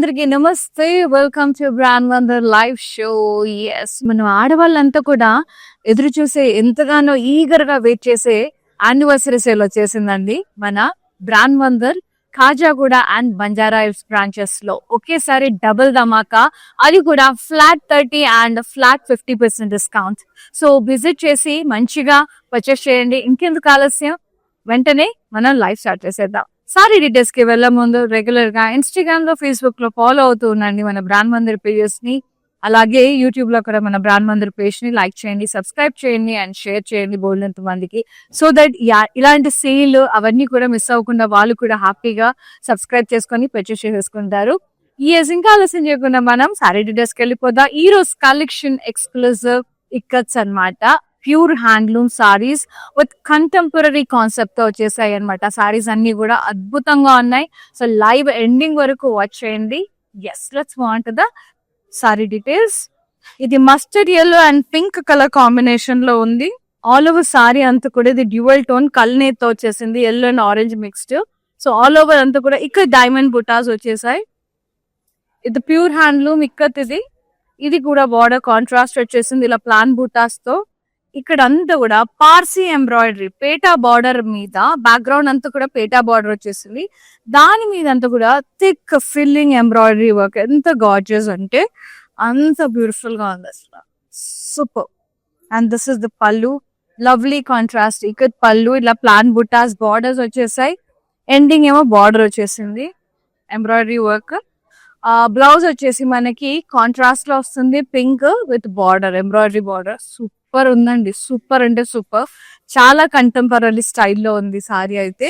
అందరికి నమస్తే. Welcome to Brand Wonder live show. Yes, మనం ఆడవాళ్ళంతా కూడా ఎదురు చూసే, ఎంతగానో ఈగర్ గా వెయిట్ చేసే యానివర్సరీ సేల్ వచ్చేసిందండి. మన brand wonder Khajaguda and Banjara hills branches లో ఒకేసారి డబుల్ ధమాకా, అది కూడా flat 30 and flat 50% discount. So visit చేసి మంచిగా పర్చేస్ చేయండి. ఇంకెందుకు ఆలస్యం, వెంటనే మనం లైవ్ స్టార్ట్ చేసేద్దాం. సారీ డీటెయిల్స్ కి వెళ్లే ముందు రెగ్యులర్ గా ఇన్స్టాగ్రామ్ లో, ఫేస్బుక్ లో ఫాలో అవుతూ ఉండండి మన బ్రాండ్ మందిర్ పేజెస్ ని. అలాగే యూట్యూబ్ లో కూడా మన బ్రాండ్ మందిర్ పేజ్ ని లైక్ చేయండి, సబ్స్క్రైబ్ చేయండి అండ్ షేర్ చేయండి బోల్డంత మందికి. సో దట్ ఇలాంటి సేల్ అవన్నీ కూడా మిస్ అవ్వకుండా వాళ్ళు కూడా హ్యాపీగా సబ్స్క్రైబ్ చేసుకొని పర్చేస్ చేసుకుంటారు. ఇంకా ఆలస్యం చేయకుండా మనం సారీ డీటెయిల్స్ కి వెళ్ళిపోదాం. ఈ రోజు కలెక్షన్ ఎక్స్క్లూజివ్ ఇక్కత్స్ అన్నమాట. Pure handloom saris with contemporary concept తో వచ్చేసాయి అనమాట. సారీస్ అన్ని కూడా అద్భుతంగా ఉన్నాయి. సో లైవ్ ఎండింగ్ వరకు వాచ్ చేయండి. Yes, let's move on to the sari details. ఇది mustard yellow and pink colour combination లో ఉంది. ఆల్ ఓవర్ సారీ అంతా కూడా ఇది డ్యూయల్ టోన్ కల్నేతో వచ్చేసింది, yellow and orange mixed. So all over అంతా కూడా ఇక్కడ డైమండ్ బుటాస్ వచ్చేసాయి. ఇది ప్యూర్ హ్యాండ్లూమ్ ఇక్కత్. ఇది కూడా బార్డర్ కాంట్రాస్ట్ వచ్చేసింది ఇలా ప్లాన్ బుటాస్ తో. ఇక్కడ అంతా కూడా పార్సీ ఎంబ్రాయిడరీ, పేటా బార్డర్ మీద బ్యాక్గ్రౌండ్ అంతా కూడా పేటా బార్డర్ వచ్చేసింది. దాని మీద అంతా కూడా థిక్ ఫిల్లింగ్ ఎంబ్రాయిడరీ వర్క్. ఎంత గార్జియస్ అంటే అంత బ్యూటిఫుల్ గా ఉంది అసలు, super. And this is the పల్లు, లవ్లీ కాంట్రాస్ట్. ఇక్కడ పల్లు ఇలా ప్లాన్ బుటాస్ బార్డర్స్ వచ్చేసాయి. ఎండింగ్ ఏమో బార్డర్ వచ్చేసింది ఎంబ్రాయిడరీ వర్క్. బ్లౌజ్ వచ్చేసి మనకి కాంట్రాస్ట్ లో వస్తుంది, pink with border, embroidery border. Super ఉందండి, సూపర్ అంటే సూపర్. చాలా కంటెంపరీ స్టైల్లో ఉంది సారీ అయితే.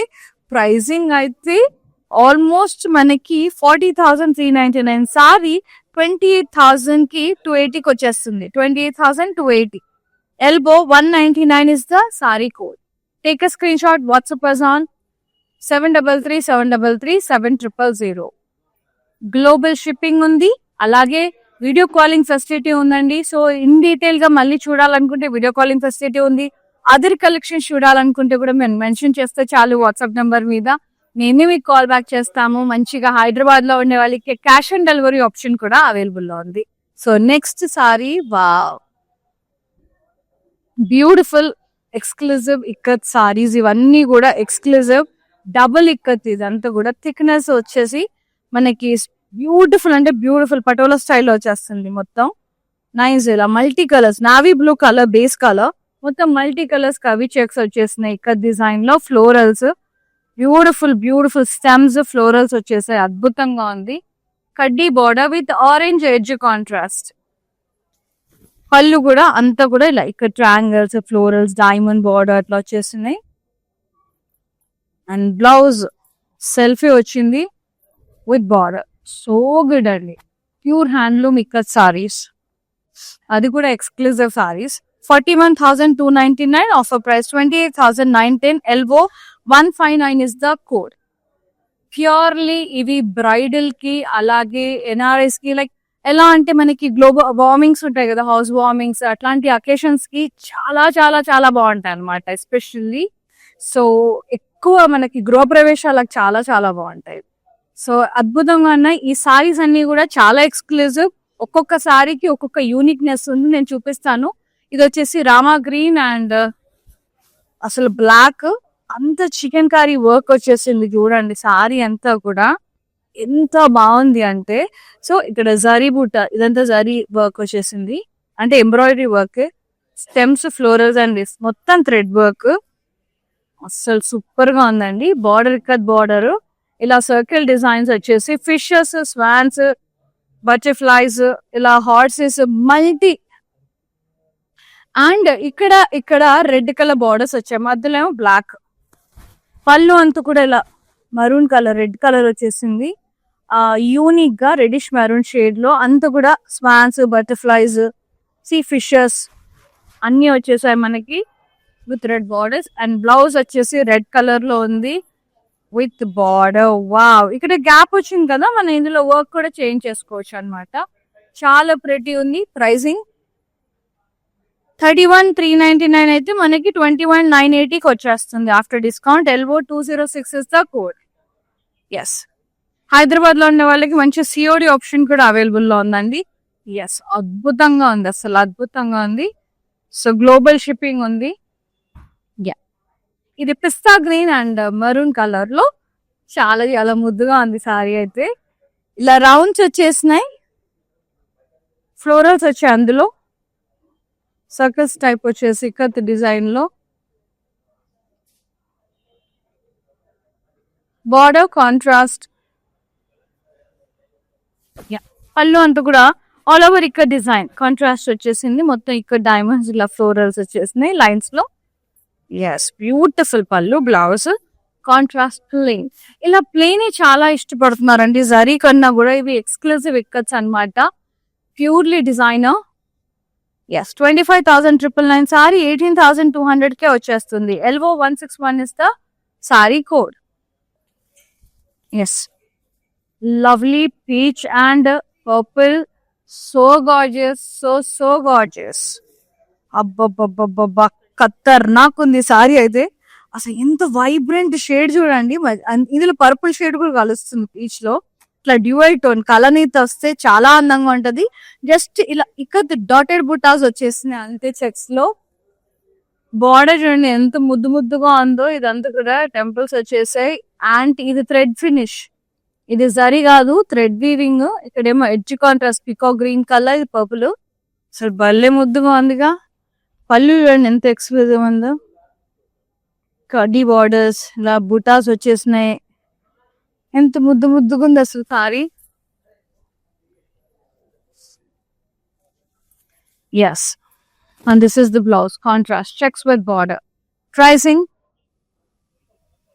ప్రైజింగ్ అయితే ఆల్మోస్ట్ మనకి 40,399 సారీ 28,000 కి 280కి వచ్చేస్తుంది. 28,280. Elbow 199 is the sari code. Take a screen shot, WhatsApp us on 733-733-7000. Global shipping ఉంది, అలాగే వీడియో కాలింగ్ ఫెసిలిటీ ఉందండి. సో ఇన్ డీటెయిల్ గా మళ్ళీ చూడాలనుకుంటే వీడియో కాలింగ్ ఫెసిలిటీ ఉంది. అదర్ కలెక్షన్ చూడాలనుకుంటే కూడా మేము మెన్షన్ చేస్తే చాలు వాట్సాప్ నెంబర్ మీద, మేమే మీకు కాల్ బ్యాక్ చేస్తాము. మంచిగా హైదరాబాద్ లో ఉండే వాళ్ళకి క్యాష్ ఆన్ డెలివరీ ఆప్షన్ కూడా అవైలబుల్ లో ఉంది. So next sari, wow, beautiful exclusive ikat saris. ఇవన్నీ కూడా ఎక్స్క్లూజివ్ డబుల్ ఇక్కత్. ఇదంతా కూడా థిక్నెస్ వచ్చేసి మనకి బ్యూటిఫుల్ అంటే బ్యూటిఫుల్ పటోలా స్టైల్లో వచ్చేస్తుంది మొత్తం. నైస్, ఇలా multi colours, navy blue colour base colour, మొత్తం మల్టీ కలర్స్ కవి చెక్స్ వచ్చేసినాయి. ఇక్కడ డిజైన్ లో florals, beautiful beautiful stems, florals వచ్చేసాయి. అద్భుతంగా ఉంది. కడ్డీ border with orange edge contrast. పళ్ళు కూడా అంతా కూడా ఇలా ఇక్కడ ట్రయాంగిల్స్, ఫ్లోరల్స్, డైమండ్ బార్డర్ అట్లా వచ్చేస్తున్నాయి. అండ్ బ్లౌజ్ సెల్ఫీ వచ్చింది విత్ బార్డర్. సో గుడ్ అండి. ప్యూర్ హ్యాండ్లూమ్ ఇక్కడ సారీస్, అది కూడా exclusive saris. 41,299, offer price 28,910. Elbow 159 is the code. Purely ఇవి బ్రైడల్ కి, అలాగే ఎన్ఆర్ఎస్ కి, లైక్ ఎలా అంటే మనకి గ్లోబల్ వార్మింగ్స్ ఉంటాయి కదా, హౌస్ వార్మింగ్స్, అట్లాంటి అకేషన్స్ కి చాలా చాలా చాలా బాగుంటాయి అనమాట. ఎస్పెషల్లీ సో ఎక్కువ మనకి గృహ ప్రవేశాలకు చాలా చాలా బాగుంటాయి. సో అద్భుతంగా ఉన్నాయి ఈ సారీస్ అన్ని కూడా, చాలా ఎక్స్క్లూజివ్. ఒక్కొక్క సారీకి ఒక్కొక్క యూనిక్నెస్ ఉంది, నేను చూపిస్తాను. ఇది వచ్చేసి రామా గ్రీన్ అండ్ అసలు బ్లాక్, అంత చికెన్ కర్రీ వర్క్ వచ్చేసింది. చూడండి సారీ అంతా కూడా ఎంత బాగుంది అంటే. సో ఇక్కడ జరీ బూట, ఇదంతా జరీ వర్క్ వచ్చేసింది, అంటే embroidery work, stems, florals and మొత్తం థ్రెడ్ వర్క్. అసలు సూపర్ గా ఉందండి. బార్డర్ కట్ బార్డర్, ఇలా సర్కిల్ డిజైన్స్ వచ్చేసి ఫిషెస్, స్వాన్స్, బటర్ఫ్లైస్, ఇలా హార్సెస్, మల్టీ. అండ్ ఇక్కడ ఇక్కడ రెడ్ కలర్ బార్డర్స్ వచ్చాయి, మధ్యలో ఏమో బ్లాక్. పళ్ళు అంతా కూడా ఇలా మరూన్ కలర్, రెడ్ కలర్ వచ్చేసింది. యూనిక్ గా రెడిష్ మెరూన్ షేడ్ లో అంతా కూడా స్వాన్స్, బటర్ఫ్లైస్, సీ ఫిషెస్ అన్ని వచ్చేసాయి మనకి with red borders. And blouse వచ్చేసి రెడ్ కలర్ లో ఉంది విత్ బార్డర్. వావ్, ఇక్కడ గ్యాప్ వచ్చింది కదా, మనం ఇందులో వర్క్ కూడా చేంజ్ చేసుకోవచ్చు అనమాట. చాలా ప్రెటీ ఉంది. ప్రైసింగ్ 31,399 అయితే మనకి 21,980కి వచ్చేస్తుంది after discount. Elbow 206 is the code. Yes, Hyderabad లో ఉండే వాళ్ళకి మంచి సిఓడి ఆప్షన్ కూడా అవైలబుల్ లో ఉందండి. ఎస్, అద్భుతంగా ఉంది, అసలు అద్భుతంగా ఉంది. సో గ్లోబల్ షిప్పింగ్ ఉంది. యా, ఇది పిస్తా గ్రీన్ అండ్ మరూన్ కలర్ లో చాలా చాలా ముద్దుగా ఉంది సారీ అయితే. ఇలా రౌండ్స్ వచ్చేసినాయి, ఫ్లోరల్స్ వచ్చాయి, అందులో సర్కస్ టైప్ వచ్చేసి ఇక్కత్ డిజైన్ లో. Border contrast. పళ్ళు అంతా కూడా ఆల్ ఓవర్ ఇక్కడ డిజైన్ కాంట్రాస్ట్ వచ్చేసింది. మొత్తం ఇక్కడ డైమండ్స్ ఇలా ఫ్లోరల్స్ వచ్చేసినాయి లైన్స్ లో. ఎస్, బ్యూటిఫుల్ పళ్ళు. Blouse contrast plain. ఇలా ప్లెయిన్ చాలా ఇష్టపడుతున్నారండి. జరీ కన్నా కూడా ఇవి ఎక్స్క్లూజివ్ ఇక్కత్స్ అనమాట, ప్యూర్లీ డిజైనర్. ఎస్, 25,999 సారీ 18,200 కే వచ్చేస్తుంది. LO161 is the sari code. Yes, lovely peach and purple, so gorgeous, so gorgeous. అబ్బబ్బబ్బబ్బబ్బా, ఖతర్నాక్ ఉంది సారీ అయితే. అసలు ఎంత వైబ్రెంట్ షేడ్ చూడండి, ఇందులో పర్పుల్ షేడ్ కూడా కలుస్తుంది పీచ్ లో. ఇట్లా డ్యూయల్ టోన్ కలనీత వస్తే చాలా అందంగా ఉంటది. జస్ట్ ఇలా ఇక్కడ డాటెడ్ బుటాస్ వచ్చేసినాయి అంతే చెక్స్ లో. బార్డర్ చూడండి ఎంత ముద్దు ముద్దుగా ఉందో. ఇదంతా కూడా టెంపుల్స్ వచ్చేసాయి. అండ్ ఇది థ్రెడ్ ఫినిష్, ఇది జరీ కాదు, థ్రెడ్ వీవింగ్. ఇక్కడేమో edge contrast peacock green colour, ఇది పర్పుల్. అసలు భలే ముద్దుగా ఉందిగా. పళ్ళు చూడండి ఎంత ఎక్స్క్లూజివ్ ఉందో. కడ్డీ బార్డర్స్, ఇలా బుటాస్ వచ్చేసినాయి. ఎంత ముద్దు ముద్దుగా ఉంది అసలు sari. Yes, and this is the blouse contrast checks with border. Pricing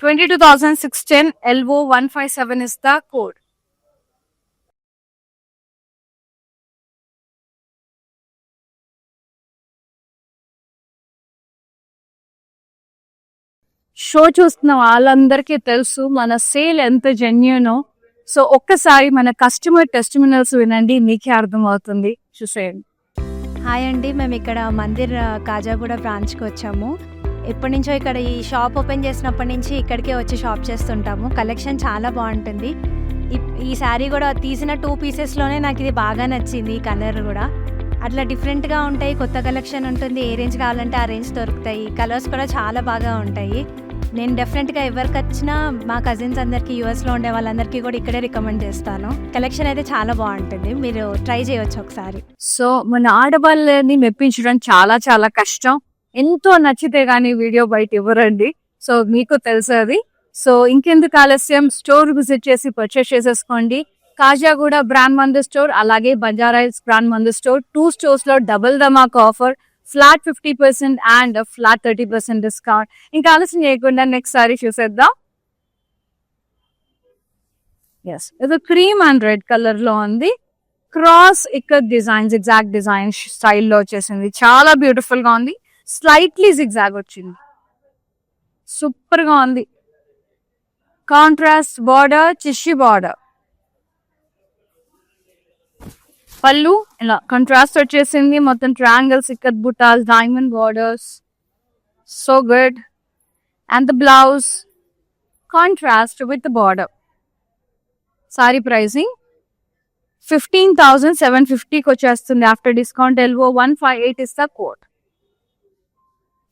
22,610. LO157 is the code. Show చూస్తున్న వాళ్ళందరికీ తెలుసు మన సేల్ ఎంత జెన్యూనో. సో ఒక్కసారి మన కస్టమర్ టెస్టిమోనియల్స్ వినండి, మీకే అర్థమవుతుంది. చూసేయండి. హాయ్ అండి, మేము ఇక్కడ మందిర్ కాజాగూడ బ్రాంచ్కి వచ్చాము. ఎప్పటి నుంచో ఇక్కడ ఈ షాప్ ఓపెన్ చేసినప్పటి నుంచి ఇక్కడికే వచ్చి షాప్ చేస్తుంటాము. కలెక్షన్ చాలా బాగుంటుంది. ఈ శారీ కూడా తీసిన 2 పీసెస్లోనే నాకు ఇది బాగా నచ్చింది. ఈ కలర్ కూడా అట్లా డిఫరెంట్గా ఉంటాయి, కొత్త కలెక్షన్ ఉంటుంది. ఏ రేంజ్ కావాలంటే ఆ రేంజ్ దొరుకుతాయి. కలర్స్ కూడా చాలా బాగా ఉంటాయి. నేను డెఫినెట్గా ఎవరికి వచ్చినా మా కజిన్స్ అందరికీ, యూఎస్లో ఉండే వాళ్ళందరికీ కూడా ఇక్కడే రికమెండ్ చేస్తాను. కలెక్షన్ అయితే చాలా బాగుంటుంది, మీరు ట్రై చేయొచ్చు ఒకసారి. సో మన ఆడవాళ్ళని మెప్పించడం చాలా చాలా కష్టం. ఎంతో నచ్చితే గానీ వీడియో బయట ఇవ్వరండి. సో మీకు తెలుసు అది. సో ఇంకెందుకు ఆలస్యం, స్టోర్ విజిట్ చేసి పర్చేస్ చేసేసుకోండి. కాజాగూడ బ్రాండ్ మందిర్ స్టోర్, అలాగే Banjara Hills brand Mandir store, 2 stores లో double dhamaka offer, flat 50% and flat 30% discount. ఇంకా ఆలస్యం చేయకుండా నెక్స్ట్ సారీ చూసేద్దాం. ఎస్, ఇది క్రీమ్ అండ్ రెడ్ కలర్ లో ఉంది. క్రాస్ ఇక్కడ డిజైన్, జిగ్జాగ్ డిజైన్ స్టైల్లో వచ్చేసింది. చాలా బ్యూటిఫుల్ గా ఉంది. స్లైట్లీ జిగ్జాగ్ వచ్చింది, సూపర్ గా ఉంది. కాంట్రాస్ట్ బార్డర్, చిషి బార్డర్. పళ్ళు ఇలా కాంట్రాస్ట్ వచ్చేసింది. మొత్తం triangles, ikat butas, diamond borders, so good. And the blouse contrast with border. Sari pricing 15,750కి వచ్చేస్తుంది after discount. LO158 is the code.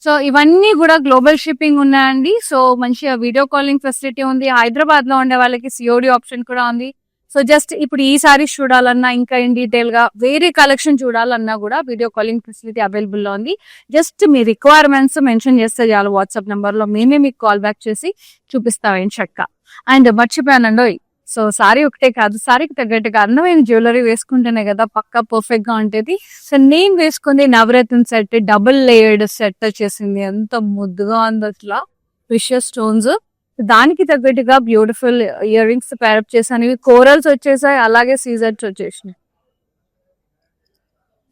So ఇవన్నీ కూడా గ్లోబల్ షిప్పింగ్ ఉన్నాయండి. సో మంచిగా వీడియో కాలింగ్ ఫెసిలిటీ ఉంది. హైదరాబాద్ లో ఉండే వాళ్ళకి సిఓడి ఆప్షన్ కూడా ఉంది. సో జస్ట్ ఇప్పుడు ఈ సారీస్ చూడాలన్నా, ఇంకా ఇన్ డీటెయిల్ గా వేరే కలెక్షన్ చూడాలన్నా కూడా వీడియో కాలింగ్ ఫెసిలిటీ అవైలబుల్ లో ఉంది. జస్ట్ మీ రిక్వైర్మెంట్స్ మెన్షన్ చేస్తే చాలు వాట్సాప్ నెంబర్ లో, మేమే మీకు కాల్ బ్యాక్ చేసి చూపిస్తాం ఏం చక్క. అండ్ మర్చిపోయానండో, సో సారీ ఒకటే కాదు, సారీకి తగ్గట్టుగా అందమైన జ్యువెలరీ వేసుకుంటేనే కదా పక్కా పర్ఫెక్ట్ గా ఉంటుంది. సో నేను వేసుకుంది నవరత్న సెట్, డబుల్ లేయర్డ్ సెట్ వచ్చేసింది. ఎంత ముద్దుగా ఉంది అసలు. ప్రిషియస్ స్టోన్స్, దానికి తగ్గట్టుగా బ్యూటిఫుల్ ఇయర్ రింగ్స్ పేరప్ చేశాను. ఇవి కోరల్స్ వచ్చేసాయి, అలాగే సీజర్స్ వచ్చేసినాయి.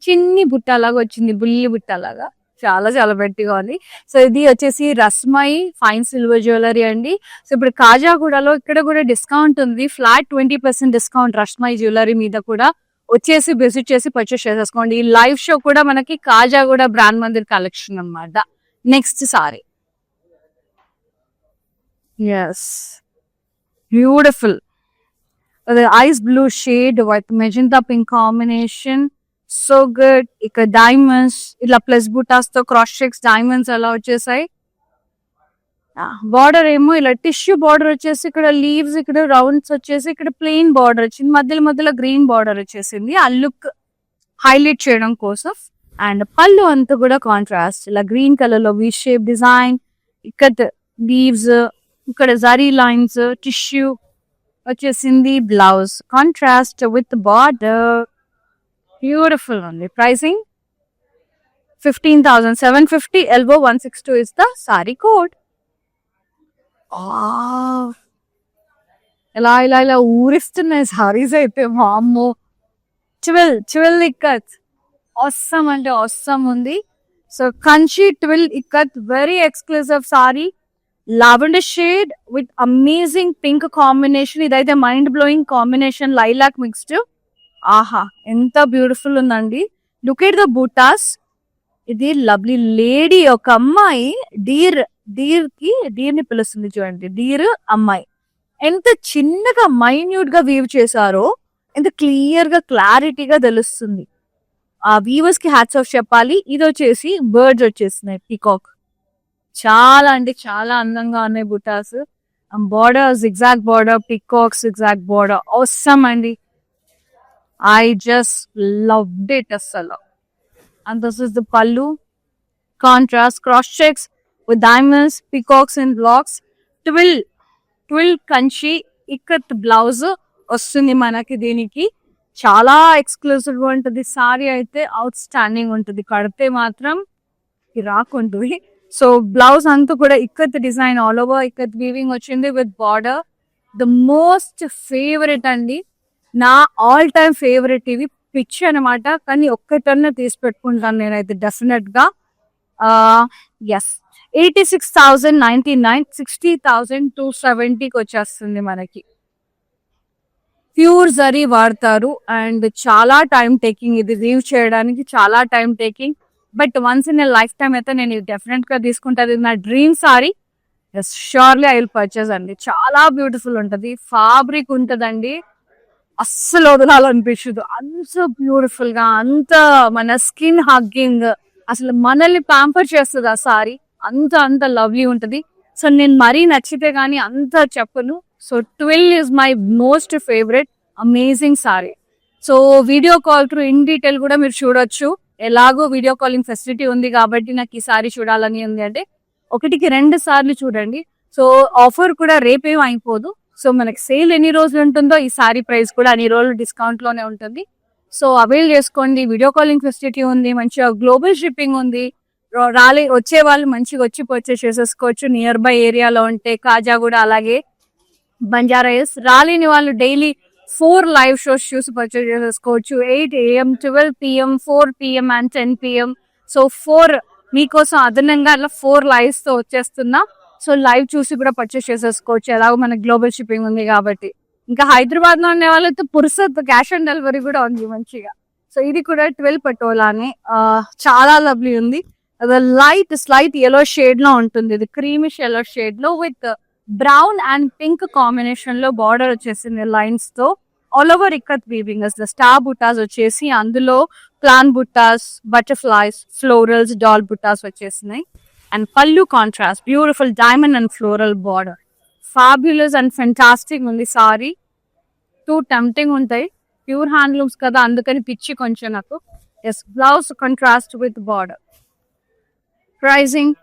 చిన్ని బుట్టలాగా వచ్చింది, బుల్లి బుట్టలాగా, చాలా చాలా గట్టిగా ఉంది. సో ఇది వచ్చేసి రస్మై ఫైన్ సిల్వర్ జ్యువెలరీ అండి. సో ఇప్పుడు కాజాగూడలో ఇక్కడ కూడా డిస్కౌంట్ ఉంది, ఫ్లాట్ 20% డిస్కౌంట్ రస్మై జ్యువెలరీ మీద కూడా. వచ్చేసి విజిట్ చేసి పర్చేస్ చేసేసుకోండి. ఈ లైవ్ షో కూడా మనకి కాజాగూడ బ్రాండ్ మందిర్ కలెక్షన్ అన్నమాట. Next sari, yes beautiful ice blue shade with magenta pink combination, so good. ఇక్కడ డైమండ్స్ ఇట్లా ప్లస్ బుటాస్ తో క్రాస్ చెక్స్ డైమండ్స్ అలా వచ్చేసాయి. బార్డర్ ఏమో ఇలా టిష్యూ బార్డర్ వచ్చేసి ఇక్కడ లీవ్స్, ఇక్కడ రౌండ్స్ వచ్చేసి ఇక్కడ ప్లెయిన్ బార్డర్ వచ్చింది, మధ్యలో మధ్యలో గ్రీన్ బార్డర్ వచ్చేసింది ఆ లుక్ హైలైట్ చేయడం కోసం. అండ్ పళ్ళు అంతా కూడా కాంట్రాస్ట్ ఇలా గ్రీన్ కలర్ లో వి షేప్ డిజైన్, ఇక్కడ లీవ్స్, ఇక్కడ జరీ లైన్స్, టిష్యూ వచ్చేసింది. Blouse contrast with border, beautiful ఉంది. Pricing 15,750. Elbow 162 is the saree code. ఇలా ఇలా ఇలా ఊరిస్తున్నాయి సారీస్ అయితే, మా అమ్మో. ట్విల్ ఇక్కత్ అవసరం అంటే అవసరం ఉంది. So Kanchi twill ikat very exclusive sari, lavender shade with amazing pink combination. ఇదైతే mind blowing combination, lilac mixed. ఆహా ఎంత బ్యూటిఫుల్ ఉందండి. Look at the butas. ఇది లవ్లీ లేడీ, ఒక అమ్మాయి డీర్ ని పిలుస్తుంది చూడండి, డీర్ అమ్మాయి. ఎంత చిన్నగా మైన్యూట్ గా వీవ్ చేశారో, ఎంత క్లియర్ గా క్లారిటీగా తెలుస్తుంది. ఆ వీవర్స్ కి హ్యాట్స్ ఆఫ్ చెప్పాలి. ఇది వచ్చేసి బర్డ్స్ వచ్చేస్తున్నాయి, పీకాక్. చాలా అంటే చాలా అందంగా ఉన్నాయి butas. Border zigzag border, peacock zigzag border, అవసరం అండి. ఐ జస్ట్ లవ్డ్ ఇట్ అసలు. And this is the pallu, contrast cross checks with diamonds, peacocks and blocks. Twill Kanchi ikat blouse వస్తుంది మనకి. దీనికి చాలా ఎక్స్క్లూసివ్ గా ఉంటుంది సారీ అయితే, అవుట్ స్టాండింగ్ ఉంటుంది. కడితే మాత్రం రాకుంటుంది. సో బ్లౌజ్ అంతా కూడా ikat design, all over ikat weaving వచ్చింది with border. The most favourite అండి, నా ఆల్ టైమ్ ఫేవరెట్. ఇవి పిచ్చి అనమాట, కానీ ఒక్కటన్నా తీసి పెట్టుకుంటాను నేనైతే డెఫినెట్ గా. ఎస్ 86,099, 60,270కి వచ్చేస్తుంది మనకి. ప్యూర్ జరీ వాడతారు అండ్ చాలా టైం టేకింగ్, ఇది రీవ్ చేయడానికి చాలా time taking. But once in a life time అయితే నేను ఇది డెఫినెట్ గా తీసుకుంటాను. ఇది నా dream sari. Yes surely I will purchase అండి. చాలా బ్యూటిఫుల్ ఉంటది, ఫ్యాబ్రిక్ ఉంటదండి, అస్సలు వదలాలనిపించదు. అంత బ్యూటిఫుల్ గా, అంత మన స్కిన్ హగ్గింగ్, అసలు మనల్ని ప్యాంపర్ చేస్తుంది ఆ సారీ. అంత లవ్లీ ఉంటది. సో నేను మరీ నచ్చితే గానీ అంత చెప్పను. So 12 is my most favourite amazing sorry. So video call through in detail కూడా మీరు చూడొచ్చు. ఎలాగో వీడియో కాలింగ్ ఫెసిలిటీ ఉంది కాబట్టి నాకు ఈ సారీ చూడాలని ఉంది అంటే 1కి 2 సార్లు చూడండి. సో ఆఫర్ కూడా రేపేం అయిపోదు. సో మనకి సేల్ ఎన్ని రోజులు ఉంటుందో ఈ సారీ ప్రైస్ కూడా అన్ని రోజులు డిస్కౌంట్ లోనే ఉంటుంది. సో అవైల్ చేసుకోండి. వీడియో కాలింగ్ ఫెసిలిటీ ఉంది, మంచిగా గ్లోబల్ షిప్పింగ్ ఉంది. వచ్చే వాళ్ళు మంచిగా వచ్చి పర్చేస్ చేసేసుకోవచ్చు. నియర్ బై ఏరియాలో ఉంటే కాజాగూడ, అలాగే బంజారాస్. రాలేని వాళ్ళు డైలీ 4 లైవ్ షోస్ చూసి పర్చేస్ చేసేసుకోవచ్చు. 8 AM, 12 PM, 4 PM and 10 PM. So 4 మీకోసం అదనంగా అలా 4 లైవ్స్ తో వచ్చేస్తున్నా. సో లైవ్ చూసి కూడా పర్చేస్ చేసేసుకోవచ్చు, ఎలాగో మనకి గ్లోబల్ షిప్పింగ్ ఉంది కాబట్టి. ఇంకా హైదరాబాద్ లో ఉండే వాళ్ళతో పురుసత్ క్యాష్ ఆన్ డెలివరీ కూడా ఉంది మంచిగా. సో ఇది కూడా 12 పటోలానే, చాలా లవ్లీ ఉంది. స్లైట్ ఎల్లో షేడ్ లో ఉంటుంది. ఇది క్రీమిష్ ఎల్లో షేడ్ లో with brown and pink combination లో బార్డర్ వచ్చేసింది లైన్స్ తో. All over ikat weaving. Star butas వచ్చేసి అందులో plain butas, butterflies, florals, doll butas వచ్చేసినాయి. And pallu contrast, beautiful diamond and floral border. Fabulous and fantastic ఉంది సారీ. టూ టెంప్టింగ్ ఉంటాయి, ప్యూర్ హ్యాండ్లూమ్స్ కదా అందుకని పిచ్చి కొంచెం నాకు. Yes blouse contrast with border. Pricing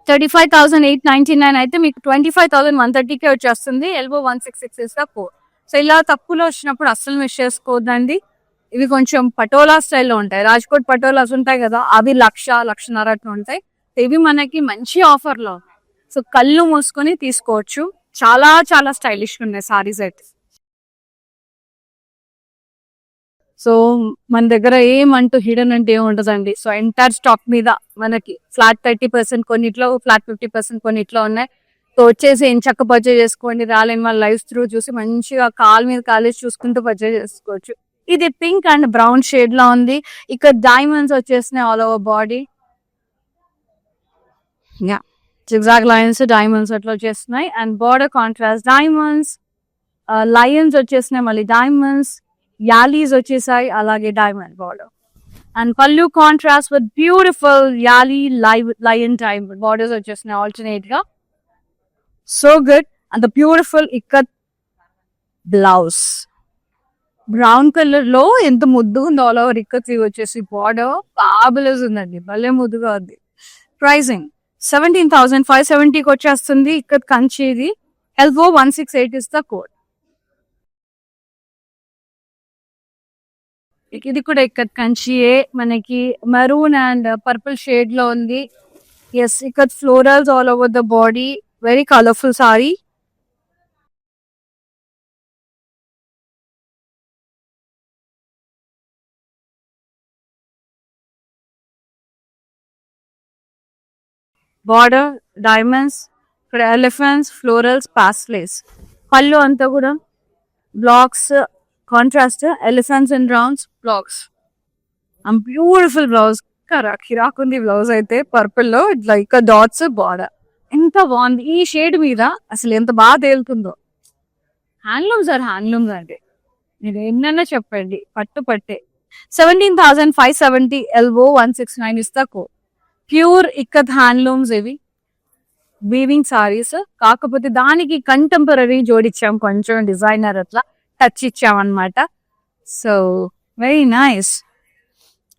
35,899 అయితే మీకు 25,130కే వచ్చేస్తుంది. Elbow 166 is the code. So ఇలా తక్కువలో వచ్చినప్పుడు అస్సలు మిస్ చేసుకోవద్దండి. ఇవి కొంచెం పటోలా స్టైల్లో ఉంటాయి, రాజ్కోట్ పటోలాస్ ఉంటాయి కదా, అవి 1,00,000-1,50,000 అట్లా ఉంటాయి. ఇవి మనకి మంచి ఆఫర్ లో, సో కళ్ళు మూసుకొని తీసుకోవచ్చు. చాలా చాలా స్టైలిష్ ఉన్నాయి సారీస్ అయితే. సో మన దగ్గర ఏమంటూ హిడెన్ అంటే ఏమి ఉండదండి. సో ఎంటైర్ స్టాక్ మీద మనకి ఫ్లాట్ 30%, కొన్నిట్లో ఫ్లాట్ 50%, కొన్నిట్లో ఉన్నాయి. సో వచ్చేసి చక్క పర్చేజ్ చేసుకోండి. రాలేని వాళ్ళ లైఫ్ త్రూ చూసి మంచిగా కాల్ మీద కాలేజ్ చూసుకుంటూ పర్చేజ్ చేసుకోవచ్చు. ఇది పింక్ అండ్ బ్రౌన్ షేడ్ లో ఉంది. ఇక్కడ డైమండ్స్ వచ్చేసినాయి all over body. Zigzag lines, diamonds అట్లా వచ్చేస్తున్నాయి. And border contrast diamonds, lions వచ్చేసినాయి, మళ్ళీ డైమండ్స్, యాలీస్ వచ్చేసాయి, అలాగే diamond border. And pallu contrast with beautiful yali lion diamond borders వచ్చేసినాయి ఆల్టర్నేట్ గా. So good. And the beautiful ikat blouse brown colour లో ఎంత ముద్దుగా ఉందో, ఆల్ ఓవర్ ఇక్కత్ వచ్చేసి బార్డర్ ఫ్యాబులస్ ఉందండి, భలే ముద్దుగా ఉంది. ప్రైసింగ్ 17,570కి వచ్చేస్తుంది. ఇక్కత్ కంచిది. Elbow 168 is the code. ఇది కూడా ఇక్కత్ కంచియే, మనకి మెరూన్ అండ్ పర్పుల్ షేడ్ లో ఉంది. Yes, ikat florals all over the body, very colourful sari. Border diamonds, ఇక్కడ ఎలిఫెంట్స్, ఫ్లోరల్స్, పాస్లేస్. పళ్ళు అంతా కూడా blocks contrast, elephants and rounds blocks. And beautiful blouse, కిరాకుంది blouse అయితే పర్పుల్ లో ఇట్లా ఇక్కడ డాట్స్ బార్డర్. ఎంత బాగుంది ఈ షేడ్ మీద, అసలు ఎంత బాగా తేలుతుందో. హ్యాండ్లూమ్స్ ఆర్ హ్యాండ్లూమ్స్ అంటే మీరు ఎన్నైనా చెప్పండి, పట్టు పట్టే. 17,570 ఎల్బో 169 ఇస్తా కోడ్. ప్యూర్ ఇక్కత్ హ్యాండ్లూమ్స్ ఇవి, వీవింగ్ సారీస్. కాకపోతే దానికి కంటెంపరీ జోడిచ్చాం, కొంచెం డిజైనర్ అట్లా టచ్ ఇచ్చాం అనమాట. So very nice.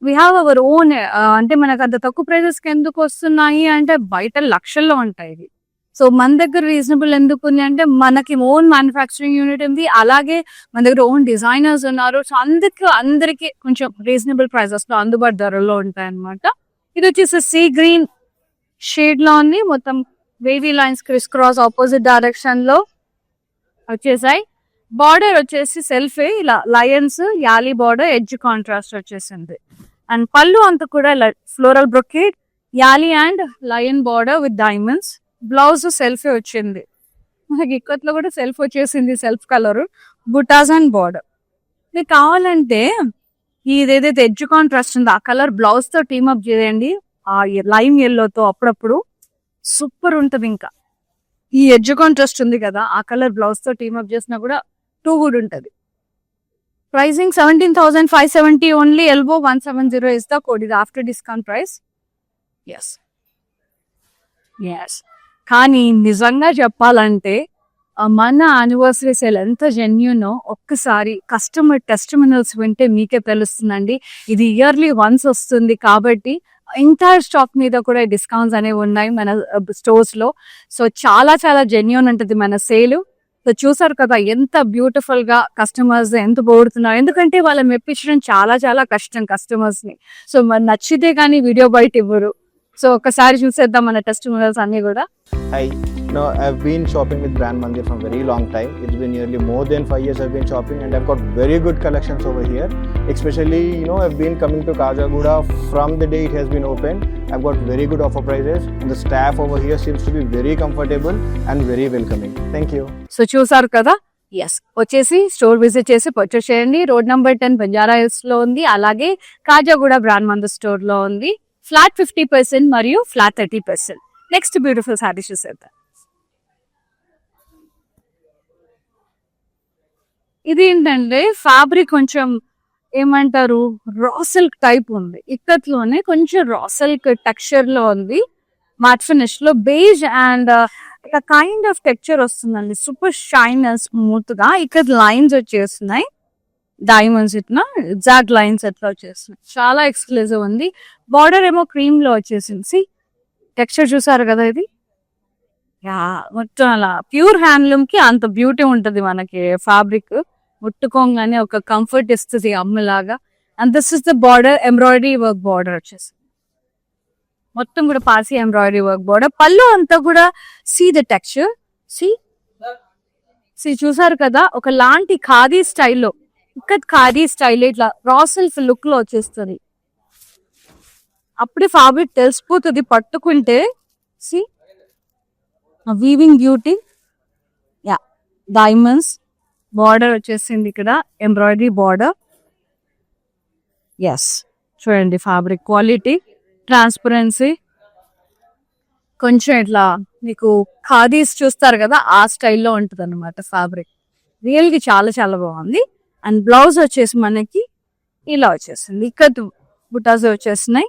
We have our own. అంటే మనకు అంత తక్కువ ప్రైజెస్ కి ఎందుకు వస్తున్నాయి అంటే బయట లక్షల్లో ఉంటాయి ఇవి. సో మన దగ్గర రీజనబుల్ ఎందుకు ఉంది అంటే మనకి ఓన్ మ్యానుఫ్యాక్చరింగ్ యూనిట్ ఉంది, అలాగే మన దగ్గర ఓన్ డిజైనర్స్ ఉన్నారు. సో అందరికి కొంచెం రీజనబుల్ ప్రైజెస్ లో అందుబాటు ధరల్లో ఉంటాయి అనమాట. ఇది వచ్చేసి సీ గ్రీన్ షేడ్ లో ఉంది, మొత్తం wavy lines crisscross opposite direction లో వచ్చేసాయి. బార్డర్ వచ్చేసి సెల్ఫే ఇలా lions yali border, edge contrast వచ్చేసింది. అండ్ పళ్ళు అంతా కూడా floral brocade, yali and lion border with diamonds. Blouse సెల్ఫే వచ్చింది, మనకి ఇక్కట్లో కూడా సెల్ఫ్ వచ్చేసింది, self colour, butas and border. మీకు కావాలంటే ఇదేదైతే ఎడ్జ్ కాంట్రాస్ట్ ఉందో ఆ కలర్ బ్లౌజ్ తో టీమప్ చేయండి, ఆ లైమ్ ఎల్లోతో, అప్పుడప్పుడు సూపర్ ఉంటది. ఇంకా ఈ ఎడ్జ్ కాంట్రాస్ట్ ఉంది కదా, ఆ కలర్ బ్లౌజ్ తో టీమప్ చేసినా కూడా టూ గుడ్ ఉంటది. Pricing 17,570 only. Elbow 170 is the code. ఇది after discount price. Yes yes. కానీ నిజంగా చెప్పాలంటే మన యానివర్సరీ సేల్ ఎంత జెన్యూనో ఒక్కసారి కస్టమర్ టెస్టిమోనియల్స్ వింటే మీకే తెలుస్తుందండి. ఇది ఇయర్లీ వన్స్ వస్తుంది కాబట్టి ఎంటైర్ స్టాక్ మీద కూడా డిస్కౌంట్స్ అనేవి ఉన్నాయి మన స్టోర్స్ లో. సో చాలా చాలా జెన్యూన్ ఉంటుంది మన సేల్. సో చూసారు కదా ఎంత బ్యూటిఫుల్ గా కస్టమర్స్ ఎంత పోడుతున్నారు, ఎందుకంటే వాళ్ళని మెప్పించడం చాలా చాలా కష్టం కస్టమర్స్ ని. సో మరి నచ్చితే కానీ వీడియో బయట ఇవ్వరు. సో ఒకసారి చూసేద్దాం మన టెస్టిమోనియల్స్ అన్ని కూడా. Hi, no, I've been shopping with Brand Mandir from very long time. It's been nearly more than 5 years I've been shopping, and I've got very good collections over here. Especially, I've been coming to Kajagoda from the day it has been open. I've got very good offer prices, and the staff over here seems to be very comfortable and very welcoming. Thank you. So చూసారు కదా. Yes, వచ్చేసి store visit చేసి purchase చేయండి. Road number 10 Banjara Hills లో ఉంది, అలాగే Khajaguda Brand Mandir store లో ఉంది. ఫ్లాట్ 50% మరియు ఫ్లాట్ 30%. నెక్స్ట్ బ్యూటిఫుల్ సారీ చూసేద్దాం. ఇది ఏంటంటే ఫ్యాబ్రిక్ కొంచెం ఏమంటారు రా సిల్క్ టైప్ ఉంది, ఇక్కత్లోనే కొంచెం రా సిల్క్ టెక్స్చర్ లో ఉంది, మ్యాట్ ఫినిష్ లో బేజ్ అండ్ ఇక కైండ్ ఆఫ్ టెక్స్చర్ వస్తుందండి. సూపర్ షైన్ స్మూత్ గా. ఇక్కడ లైన్స్ వచ్చేస్తున్నాయి, డైమండ్స్ ఇట్లా ఎగ్జాక్ట్ లైన్స్ ఎట్లా వచ్చేస్తున్నాయి, చాలా ఎక్స్క్లూజివ్ ఉంది. బార్డర్ ఏమో క్రీమ్ లో వచ్చేసింది. టెక్స్చర్ చూసారు కదా, ఇది యా మొత్తం అలా ప్యూర్ హ్యాండ్లూమ్ కి అంత బ్యూటీ ఉంటది మనకి. ఫ్యాబ్రిక్ ముట్టుకోగానే ఒక కంఫర్ట్ ఇస్తుంది అమ్మలాగా. And this is the border, embroidery work border వచ్చేసి మొత్తం కూడా పాసి ఎంబ్రాయిడరీ వర్క్ బార్డర్. పళ్ళు అంతా కూడా సీ ద టెక్స్చర్, సి చూసారు కదా, ఒక లాంటి ఖాదీ స్టైల్లో, ఇక్కడ ఖాదీ స్టైల్ ఇట్లా రా సిల్క్ లుక్ లో వచ్చేస్తుంది. అప్పుడే ఫ్యాబ్రిక్ తెలిసిపోతుంది పట్టుకుంటే. See weaving beauty, yeah diamonds border వచ్చేసింది, ఇక్కడ ఎంబ్రాయిడరీ బార్డర్. ఎస్ చూడండి ఫ్యాబ్రిక్ క్వాలిటీ, ట్రాన్స్పరెన్సీ, కొంచెం ఇట్లా మీకు ఖాదీస్ చూస్తారు కదా ఆ స్టైల్లో ఉంటుంది అనమాట ఫ్యాబ్రిక్. రియల్ గా చాలా చాలా బాగుంది. అండ్ బ్లౌజ్ వచ్చేసి మనకి ఇలా వచ్చేసింది, ఇక్కత్ బుటాస్ వచ్చేస్తున్నాయి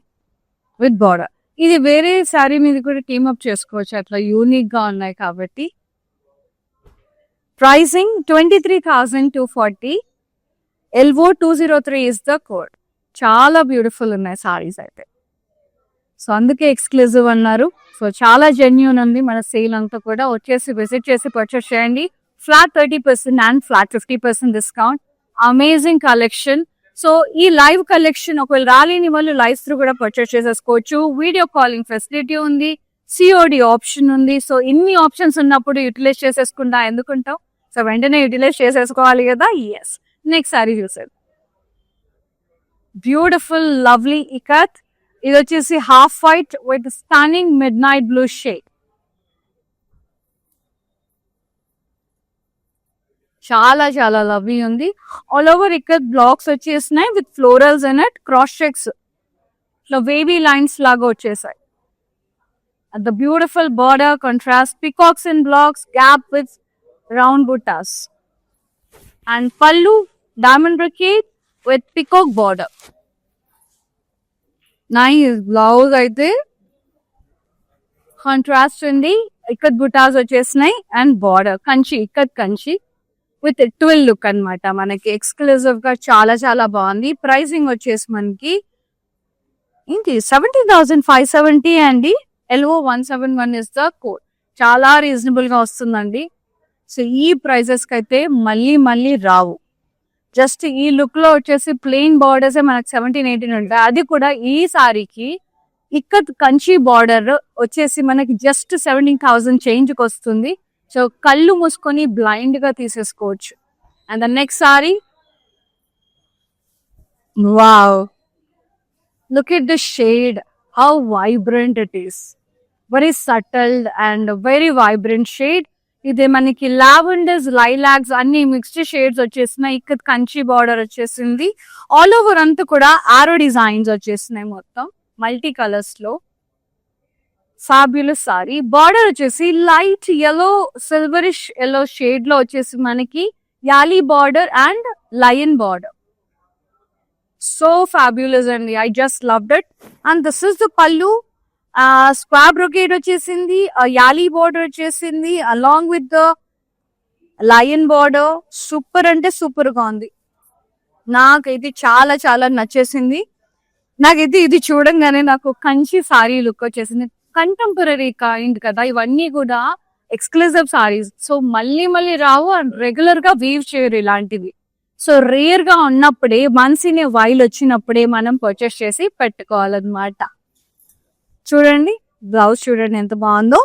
విత్ బార్డర్. ఇది వేరే శారీ మీద కూడా టీమ్ అప్ చేసుకోవచ్చు, అట్లా యూనిక్ గా ఉన్నాయి కాబట్టి. Pricing 23,240. LO 203 is the code. చాలా బ్యూటిఫుల్ ఉన్నాయి సారీస్ అయితే. సో అందుకే ఎక్స్క్లూజివ్ అన్నారు. సో చాలా జెన్యూన్ ఉంది మన సేల్ అంతా కూడా. వచ్చేసి విజిట్ చేసి పర్చేస్ చేయండి. Flat 30% and flat 50% discount. Amazing collection. So ఈ లైవ్ కలెక్షన్ ఒకవేళ రాలేని వాళ్ళు లైవ్స్ త్రూ కూడా పర్చేస్ చేసేసుకోవచ్చు. వీడియో కాలింగ్ ఫెసిలిటీ ఉంది, సిఓడి ఆప్షన్ ఉంది. సో ఇన్ని ఆప్షన్స్ ఉన్నప్పుడు యూటిలైజ్ చేసేసుకుంటా ఎందుకుంటాం? సో వెంటనే యూటిలైజ్ చేసేసుకోవాలి కదా. ఎస్, నెక్స్ట్ సారీ చూసేది బ్యూటిఫుల్ లవ్లీ ఇకత్. ఇది వచ్చేసి half white with stunning mid night blue shade. చాలా చాలా లవ్లీ ఉంది. ఆల్ ఓవర్ ఇకత్ బ్లాక్స్ వచ్చేసినాయి with florals in it, cross checks ఇట్లా వేవీ లైన్స్ లాగా వచ్చేసాయి. The beautiful border contrast, peacocks in blocks, gap with round butas. And pallu diamond brocade with peacock border. Nice blouse అయితే contrast ఉంది, ikat butas వచ్చేసినాయి and border Kanchi, ikat Kanchi with twill look అన్నమాట. మనకి exclusive గా చాలా చాలా బాగుంది. ప్రైసింగ్ వచ్చేసి మనకి ఏంటి 17,570 అండి. LO 171 is the code. చాలా రీజనబుల్ గా వస్తుందండి. సో ఈ ప్రైజెస్ కి అయితే మళ్ళీ మళ్ళీ రావు. జస్ట్ ఈ లుక్ లో వచ్చేసి ప్లెయిన్ బార్డర్స్ మనకి 17-18 ఉంటాయి. అది కూడా ఈ సారీకి ఇక్కత్ కంచి బార్డర్ వచ్చేసి మనకి జస్ట్ 17,000 చేంజ్ కి వస్తుంది. సో కళ్ళు మూసుకొని బ్లైండ్ గా తీసేసుకోవచ్చు. And the next sari, wow, look at the shade, how vibrant it is. Very subtle and very vibrant shade. ఇది మనకి లావెండర్స్, లైలాక్స్ అన్ని మిక్స్డ్ షేడ్స్ వచ్చేసినాయి. ఇక్కడ కంచి బార్డర్ వచ్చేసింది. ఆల్ ఓవర్ అంతా కూడా ఆరో డిజైన్స్ వచ్చేసినాయి మొత్తం మల్టీ కలర్స్ లో. ఫ్యాబ్యులస్ సారీ. బార్డర్ వచ్చేసి light yellow, silverish yellow shade లో వచ్చేసి మనకి yali border and lion border. So fabulous అండి, I just loved it. And this is the పల్లు. స్క్వాబ్ బ్రొకేడ్ వచ్చేసింది, యాలీ బార్డర్ వచ్చేసింది along with the lion border. Super అంటే సూపర్ గా ఉంది. నాకైతే చాలా చాలా నచ్చేసింది. నాకైతే ఇది చూడంగానే నాకు కంచి సారీ లుక్ వచ్చేసింది. కంటెంపరీ కైండ్ కదా ఇవన్నీ కూడా, ఎక్స్క్లూజివ్ సారీస్. సో మళ్ళీ మళ్ళీ రావు అండ్ రెగ్యులర్ గా వీవ్ చేయరు ఇలాంటివి. సో రేర్ గా ఉన్నప్పుడే, మనసినే వైల్ వచ్చినప్పుడే మనం పర్చేస్ చేసి పెట్టుకోవాలన్నమాట. చూడండి బ్లౌజ్ చూడండి ఎంత బాగుందో.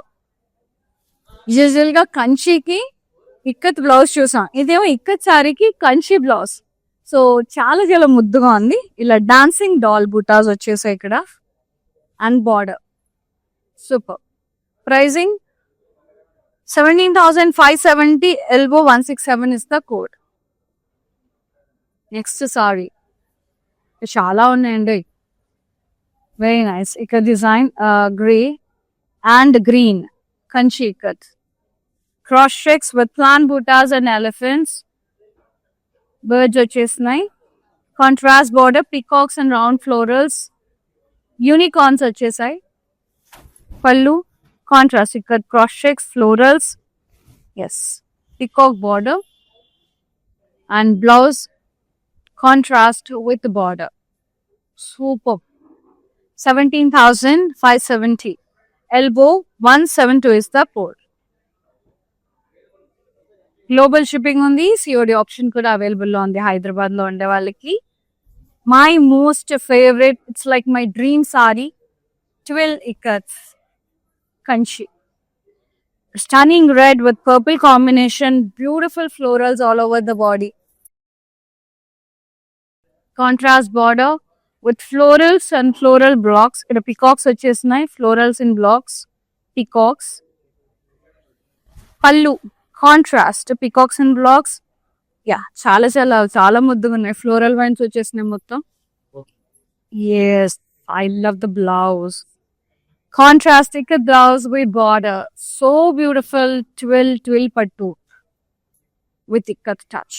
యూజువల్ గా కంచికి ఇక్కత్ బ్లౌజ్ చూసాం, ఇదేమో ఇక్కత్ సారీకి కంచి బ్లౌజ్. సో చాలా చాలా ముద్దుగా ఉంది. ఇలా డాన్సింగ్ డాల్ బుటాస్ వచ్చేసాయి ఇక్కడ and border. Super. Pricing 17,570. LO 167 is the code. Next sari చాలా ఉన్నాయండి. Very nice. ఇక్కడ design grey and green Kanchi ikat, cross checks with plain butas and elephants, birds వచ్చేసినాయి. Contrast border, peacocks and round florals, unicorns వచ్చేసాయి. Pallu contrast ikat, cross checks, florals, yes, peacock border and blouse contrast with border. Super. 17,570. LO 172 is the code. Global shipping ఉంది, COD option కూడా available లో ఉంది హైదరాబాద్ లో ఉండే వాళ్ళకి. My most favourite, it's like my dream sari, 12 ikats Kanchi. Stunning red with purple combination, beautiful florals all over the body. Contrast border with florals and floral blocks. ఇక్కడ peacocks వచ్చేసినాయి, florals in blocks, peacocks. పల్లు contrast, peacocks in blocks. Yeah చాలా చాలా చాలా ముద్దుగా ఉన్నాయి. Floral wines వచ్చేసినాయి మొత్తం. Yes, I love the blouse. Contrast ikat blouse with border. So beautiful, twill pattu. with ikat touch.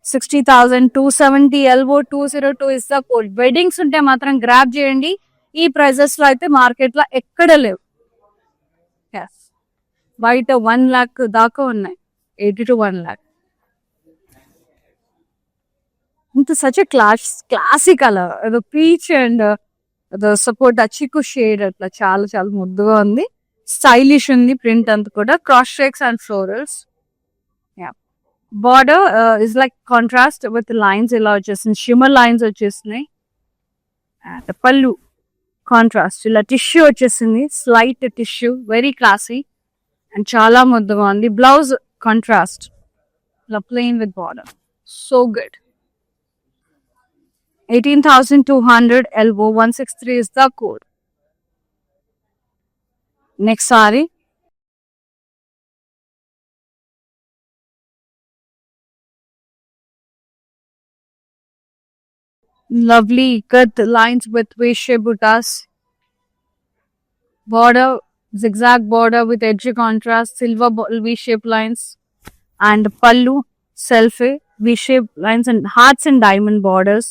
60,000, 270, elbow 202 is the code. Weddings ఉంటే మాత్రం గ్రాబ్ చేయండి. ఈ ప్రైజెస్ లో అయితే మార్కెట్ లో ఎక్కడ లేవు. బయట 1 lakh దాకా ఉన్నాయి, 80 to 1 lakh. ఇంత సచ్ క్లాసీ కలర్, ఏదో పీచ్ అండ్ ఏదో సపోర్ట్ చిక్కు షేడ్, అట్లా చాలా చాలా ముద్దుగా ఉంది. స్టైలిష్ ఉంది ప్రింట్ అంతా కూడా. Cross shakes and florals. Border is like contrast with lines ఇలా వచ్చేసింది, షిమ్మర్ లైన్స్ వచ్చేసినాయి. అండ్ పళ్ళు కాంట్రాస్ట్ ఇలా టిష్యూ వచ్చేసింది, slight tissue, very classy and చాలా ముద్దుగా ఉంది. బ్లౌజ్ కాంట్రాస్ట్ ఇలా plain with border, so good. 18,200, elbow 163 is the code. Next saree. Lovely cut lines with V-shape buttas. Border, zigzag border with edgy contrast, silver V-shape lines. And pallu, self V-shape lines and hearts and diamond borders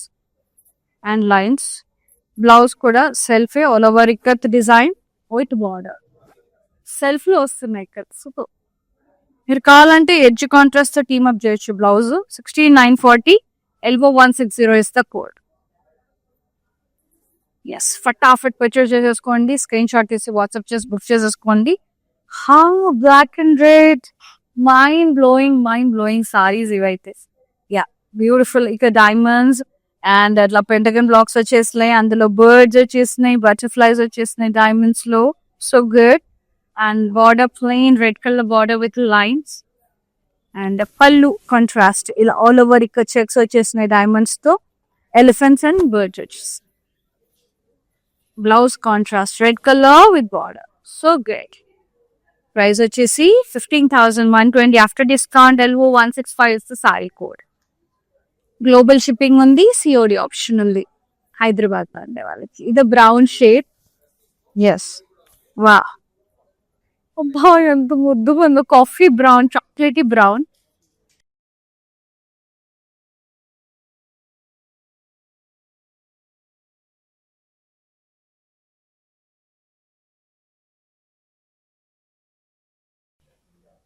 and lines. Blouse kuda self all over ikat design with border. Self lo వస్తున్నాయి ikat. Super. మీరు కావాలంటే edge contrast తో team up చేయొచ్చు. Blouse 16,940, elbow 160 is the code. Yes, ఫటాఫట్ purchase చేసేసుకోండి. Screenshot తీసి WhatsApp చేసి book చేసేసుకోండి. How black and red, mind blowing saris ఇవైతే. Yeah, beautiful. ఇక డైమండ్స్ అండ్ అట్లా పెంటగన్ బ్లాక్స్ వచ్చేసినాయి, అందులో బర్డ్స్ వచ్చేసినాయి, బటర్ఫ్లైస్ వచ్చేసినాయి డైమండ్స్ లో. So good. And border plain red colour border with lines and pallu contrast ఇలా ఆల్ ఓవర్ ఇక్కడ చెక్స్ వచ్చేసినాయి డైమండ్స్ తో, ఎలిఫెంట్స్ అండ్ బర్డ్స్ వచ్చేసి. Blouse contrast red colour with border, so good. Price వచ్చేసి 15,120 after discount. elbow 165 is the sari code. Global shipping ఉంది, COD option ఉంది హైదరాబాద్ లో ఉండే వాళ్ళకి. ఇది బ్రౌన్ షేడ్. ఎస్, వా, అబ్బా ఎంత ముద్దుగా ఉందో. Coffee brown, chocolatey brown.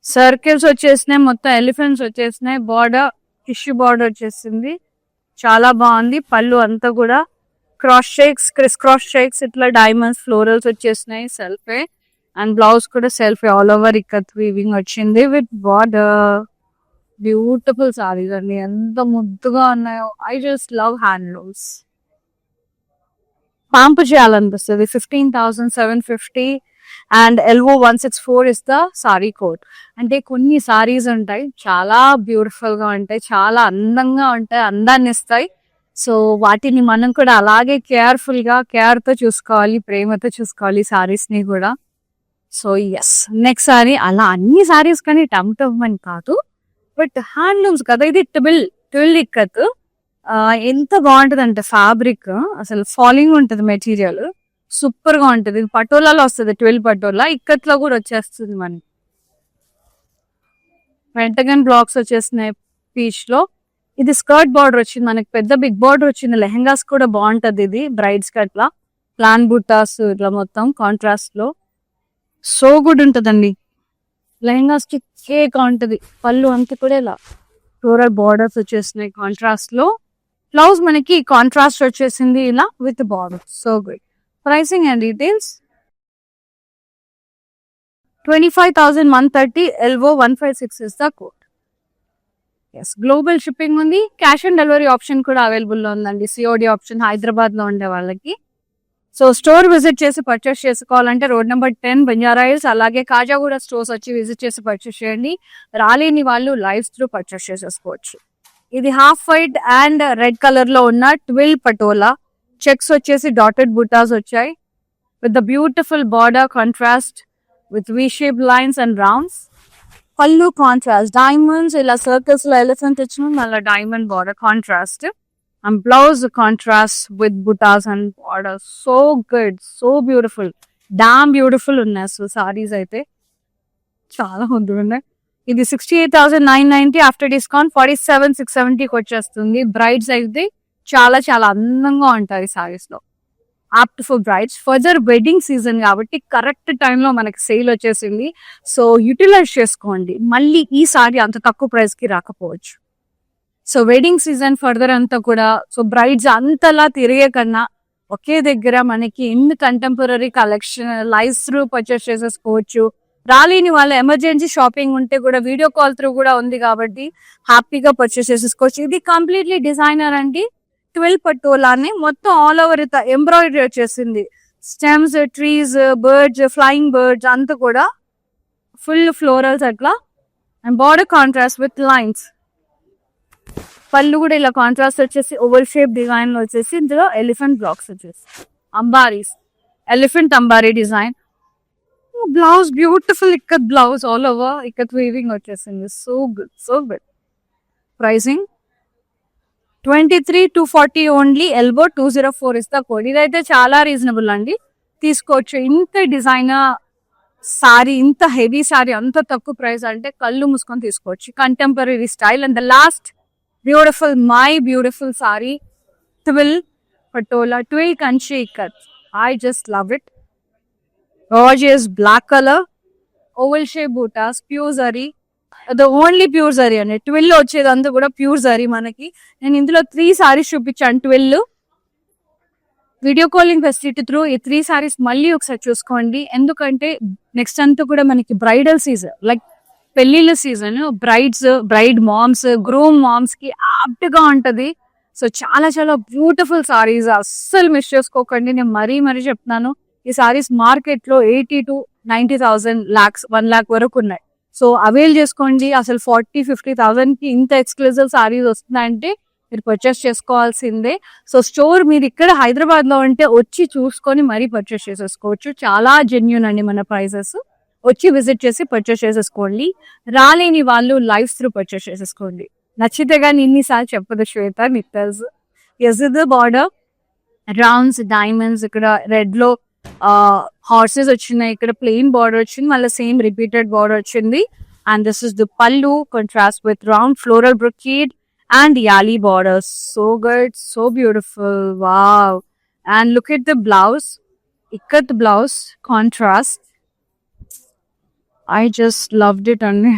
Circles వచ్చేసినాయి, మొత్తం ఎలిఫెంట్స్ వచ్చేసినాయి. బార్డర్ టిష్యూ బార్డర్ వచ్చేసింది, చాలా బాగుంది. పళ్ళు అంతా కూడా క్రాస్ షేక్స్, క్రాస్ షేక్స్ ఇట్లా డైమండ్స్ ఫ్లోరల్స్ వచ్చేసినాయి సెల్ఫే. అండ్ బ్లౌజ్ కూడా self all over ikat weaving వచ్చింది విత్ బార్డర్. బ్యూటిఫుల్ సారీస్ అండి, ఎంత ముద్దుగా ఉన్నాయో. I just love handlooms. పాంపు చేయాలనిపిస్తుంది. 15,750 and elbow 164 is the sari code. అంటే కొన్ని సారీస్ ఉంటాయి చాలా బ్యూటిఫుల్ గా ఉంటాయి, చాలా అందంగా ఉంటాయి, అందాన్ని ఇస్తాయి. సో వాటిని మనం కూడా అలాగే కేర్ఫుల్ గా కేర్ తో చూసుకోవాలి, ప్రేమతో చూసుకోవాలి సారీస్ ని కూడా. So yes, next sari. అలా అన్ని సారీస్ కానీ టమ్ అని కాదు, బట్ హ్యాండ్లూమ్స్ కదా. ఇది ట్విల్ ఇక్కత్. ఎంత బాగుంటది అంటే ఫ్యాబ్రిక్ అసలు ఫాలింగ్ ఉంటది, మెటీరియల్ సూపర్ గా ఉంటది. ఇది పటోలాలో వస్తుంది, 12 పటోలా. ఇక్కత్లో కూడా వచ్చేస్తుంది మనకి. పెంటగన్ బ్లాక్స్ వచ్చేసినాయి పీచ్ లో. ఇది స్కర్ట్ బార్డర్ వచ్చింది మనకి, పెద్ద బిగ్ బార్డర్ వచ్చింది. లెహెంగాస్ కూడా బాగుంటది ఇది, బ్రైడ్స్ కి అట్లా. ప్లాన్ బుట్టాస్ ఇట్లా మొత్తం కాంట్రాస్ట్ లో, సో గుడ్ ఉంటదండి. లెహెంగాస్ కి కేక్ ఉంటది. పళ్ళు అంతా కూడా ఇలా ఫ్లోరల్ బార్డర్స్ వచ్చేసినాయి కాంట్రాస్ట్ లో. బ్లౌజ్ మనకి కాంట్రాస్ట్ వచ్చేసింది ఇలా with border, so good. Pricing and details. 25,130, elbow 156 is the code. Yes, global shipping ఉంది. క్యాష్ ఆన్ డెలివరీ ఆప్షన్ కూడా అవైలబుల్ లో ఉందండి, సిఓడి ఆప్షన్ హైదరాబాద్ లో ఉండే వాళ్ళకి. సో స్టోర్ విజిట్ చేసి పర్చేస్ చేసుకోవాలంటే రోడ్ నెంబర్ 10 బంజారా హిల్స్, అలాగే కాజాగూడ స్టోర్స్ వచ్చి విజిట్ చేసి పర్చేస్ చేయండి. రాలేని వాళ్ళు లైవ్స్ త్రూ పర్చేస్ చేసేసుకోవచ్చు. ఇది half white and red colour లో ఉన్న ట్విల్ పటోలా. చెక్స్ వచ్చేసి డాటెడ్ బుటాస్ వచ్చాయి with the beautiful border contrast with V shape lines and rounds. పళ్ళు కాంట్రాస్ట్ డైమండ్స్ ఇలా సర్కిల్స్ లో ఎలిఫెంట్ ఇచ్చిన మళ్ళీ diamond border contrast. And blouse contrast with బుటాస్ and border. So good, so beautiful, damn beautiful ఉన్నాయి అసలు సారీస్ అయితే, చాలా ముద్దుగా ఉన్నాయి. ఇది 68,990 ఆఫ్టర్ డిస్కౌంట్ 47,670కి వచ్చేస్తుంది. బ్రైడ్స్ అయితే చాలా చాలా అందంగా ఉంటాయి సారీస్ లో. Opt for brides. Further wedding season కాబట్టి కరెక్ట్ టైంలో మనకి సేల్ వచ్చేసింది. సో యూటిలైజ్ చేసుకోండి. మళ్ళీ ఈ సారీ అంత తక్కువ ప్రైస్ కి రాకపోవచ్చు. సో వెడ్డింగ్ సీజన్ ఫర్దర్ అంతా కూడా సో బ్రైడ్స్ అంతలా తిరిగే కన్నా ఒకే దగ్గర మనకి ఎన్ని contemporary collection live through purchase చేసేసుకోవచ్చు. రాలేని వాళ్ళ ఎమర్జెన్సీ షాపింగ్ ఉంటే కూడా వీడియో కాల్ త్రూ కూడా ఉంది కాబట్టి హ్యాపీగా పర్చేస్ చేసేసుకోవచ్చు. ఇది కంప్లీట్లీ డిజైనర్ అండి. 12 పట్టోలానే మొత్తం ఆల్ ఓవర్ ఎంబ్రాయిడరీ వచ్చేసింది. Stems, trees, birds, flying birds అంతా కూడా ఫుల్ ఫ్లోరల్స్ అట్లా. And border contrast with lines. పళ్ళు కూడా ఇలా కాంట్రాస్ట్ వచ్చేసి ఓవల్ షేప్ డిజైన్ లో వచ్చేసి ఇందులో ఎలిఫెంట్ బ్లాక్స్ వచ్చేసి అంబారీస్, ఎలిఫెంట్ అంబారీ design. Blouse beautiful ikat blouse all over ikat weaving వచ్చేసింది. So good, so good. Pricing 23,240 only. Elbow 204 is the code. ఇదైతే చాలా రీజనబుల్ అండి, తీసుకోవచ్చు. ఇంత డిజైనర్ సారీ, ఇంత హెవీ సారీ అంత తక్కువ ప్రైస్ అంటే కళ్ళు మూసుకొని తీసుకోవచ్చు. Contemporary style. And the last beautiful, my beautiful sari, 12 Patola, 12 Kanchi ikat. I just love it. Gorgeous black color, oval shape bootas, pure zari. The only pure zari అండి. 12 వచ్చేదంతా కూడా ప్యూర్ జరీ మనకి. నేను ఇందులో 3 సారీస్ చూపించాను 12. వీడియో కాలింగ్ ఫెసిలిటీ త్రూ ఈ 3 సారీస్ మళ్ళీ ఒకసారి చూసుకోండి. ఎందుకంటే నెక్స్ట్ అంతా కూడా మనకి బ్రైడల్ సీజన్, లైక్ పెళ్లిళ్ళ season. Bride moms, groom moms కి యాప్ట్ గా ఉంటది. సో చాలా చాలా బ్యూటిఫుల్ సారీస్, అస్సలు మిస్ చేసుకోకండి. నేను మరీ చెప్తున్నాను, ఈ సారీస్ మార్కెట్ లో 80 to 90,000 lakhs 1 lakh వరకు ఉన్నాయి. సో అవైల్ చేసుకోండి. అసలు 40-50,000 కి ఇంత ఎక్స్క్లూజివ్ సారీస్ వస్తున్నాయంటే మీరు పర్చేస్ చేసుకోవాల్సిందే. సో స్టోర్ మీరు ఇక్కడ హైదరాబాద్ లో ఉంటే వచ్చి చూసుకొని మరీ పర్చేస్ చేసేసుకోవచ్చు. చాలా జెన్యూన్ అండి మన ప్రైసెస్. వచ్చి విజిట్ చేసి పర్చేస్ చేసేసుకోండి. రాలేని వాళ్ళు లైవ్ త్రూ పర్చేస్ చేసేసుకోండి. నచ్చితే కానీ ఇన్నిసార్లు చెప్పదు శ్వేత, నీకు తెలుసు. ఎస్ ఇది బార్డర్, రౌండ్స్, డైమండ్స్, ఇక్కడ రెడ్ లో హార్సెస్ వచ్చినాయి. ఇక్కడ ప్లెయిన్ బార్డర్ వచ్చింది, మళ్ళీ సేమ్ రిపీటెడ్ బార్డర్ వచ్చింది. And this is the pallu, contrast with round floral brocade and yali border. So good, so beautiful, wow. And look at the blouse, ikat blouse contrast. I just loved it అండి.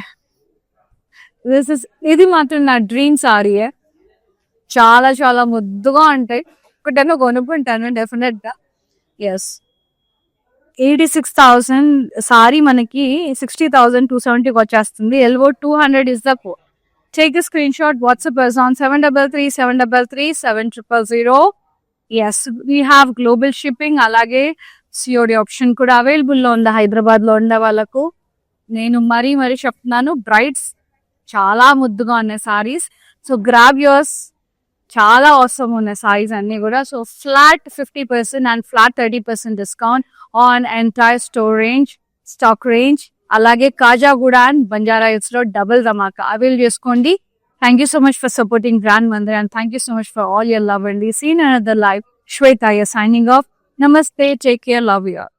ఇది మాత్రం నా dream సారీయే. చాలా చాలా ముద్దుగా ఉంటాయి. ఒకటన్నా కొనుక్కుంటాను డెఫినెట్ గా. ఎస్, 86,000 సారీ మనకి 60,270కి వచ్చేస్తుంది. LO 200 is the code. Take the screenshot, WhatsApp us on 733-733-7000. Yes, we have global shipping, అలాగే సిఓడి ఆప్షన్ కూడా అవైలబుల్ లో ఉంది హైదరాబాద్ లో ఉండే వాళ్ళకు. నేను మరీ చెప్తున్నాను, బ్రైడ్స్ చాలా ముద్దుగా ఉన్నాయి సారీస్. So grab yours. చాలా అవసరం ఉన్నాయి సారీస్ అన్ని కూడా. So flat 50% and flat 30% discount on entire stock range. అలాగే కాజాగూడ అండ్ బంజారా హిల్స్ లో డబుల్ ధమాకా అవైల్ చేసుకోండి. Thank you so much for supporting brand Mandir and thank you so much for all your love and seen another live. Shweta signing off. Namaste, take care, love you all.